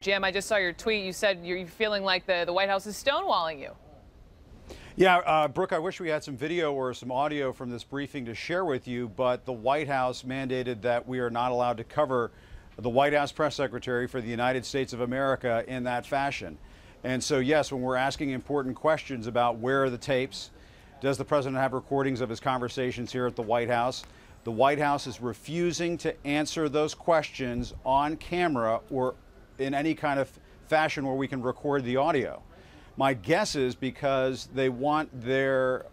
Jim, I just saw your tweet. You said you're feeling like the White House is stonewalling you. Yeah, Brooke, I wish we had some video or some audio from this briefing to share with you, but the White House mandated that we are not allowed to cover the White House press secretary for the United States of America in that fashion. And so, yes, when we're asking important questions about where are the tapes, does the president have recordings of his conversations here at the White House is refusing to answer those questions on camera or in any kind of fashion where we can record the audio. My guess is because they want their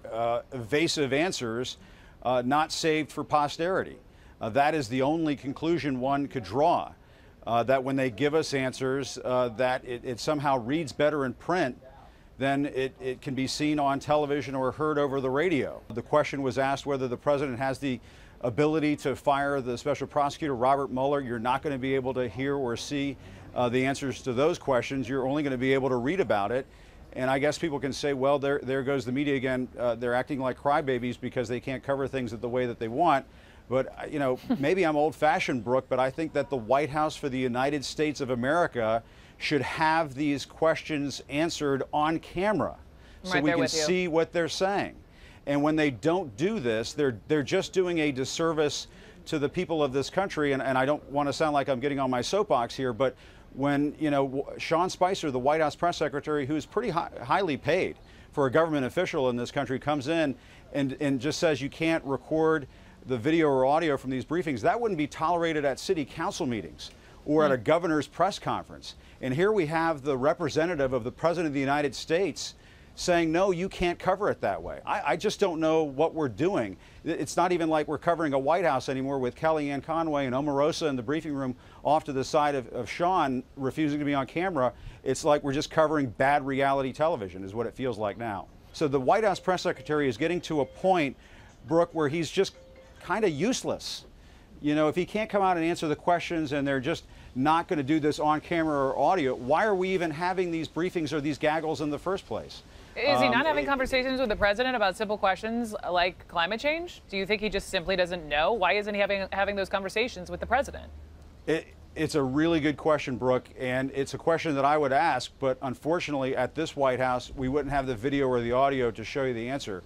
evasive answers not saved for posterity. That is the only conclusion one could draw, that when they give us answers that it somehow reads better in print than it can be seen on television or heard over the radio. The question was asked whether the president has the ability to fire the special prosecutor, Robert Mueller. You're not going to be able to hear or see the answers to those questions. You're only going to be able to read about it. And I guess people can say, well, there goes the media again. They're acting like crybabies because they can't cover things the way that they want. But, you know, maybe I'm old-fashioned, Brooke, but I think that the White House for the United States of America should have these questions answered on camera so we can see what they're saying. And when they don't do this, they're just doing a disservice to the people of this country. And I don't want to sound like I'm getting on my soapbox here, but when, you know, Sean Spicer, the White House press secretary, who's pretty highly paid for a government official in this country, comes in and just says you can't record the video or audio from these briefings, that wouldn't be tolerated at city council meetings or at a governor's press conference. And here we have the representative of the President of the United States saying, no, you can't cover it that way. I just don't know what we're doing. It's not even like we're covering a White House anymore with Kellyanne Conway and Omarosa in the briefing room off to the side of Sean refusing to be on camera. It's like we're just covering bad reality television is what it feels like now. So the White House press secretary is getting to a point, Brooke, where he's just kind of useless. You know, if he can't come out and answer the questions and they're just not going to do this on camera or audio, why are we even having these briefings or these gaggles in the first place? Is he not having conversations with the president about simple questions like climate change? Do you think he just simply doesn't know? Why isn't he having those conversations with the president? It's a really good question, Brooke, and it's a question that I would ask, but unfortunately at this White House, we wouldn't have the video or the audio to show you the answer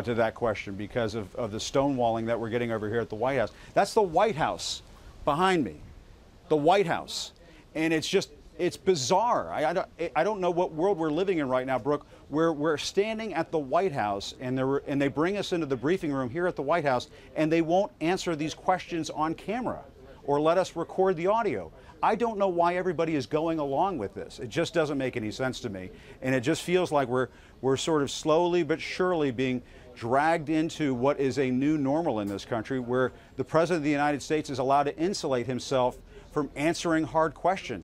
to that question because of the stonewalling that we're getting over here at the White House. That's the White House behind me, the White House. And it's bizarre. I don't know what world we're living in right now, Brooke, where we're standing at the White House and they bring us into the briefing room here at the White House and they won't answer these questions on camera or let us record the audio. I don't know why everybody is going along with this. It just doesn't make any sense to me. And it just feels like we're sort of slowly but surely being dragged into what is a new normal in this country where the President of the United States is allowed to insulate himself from answering hard questions.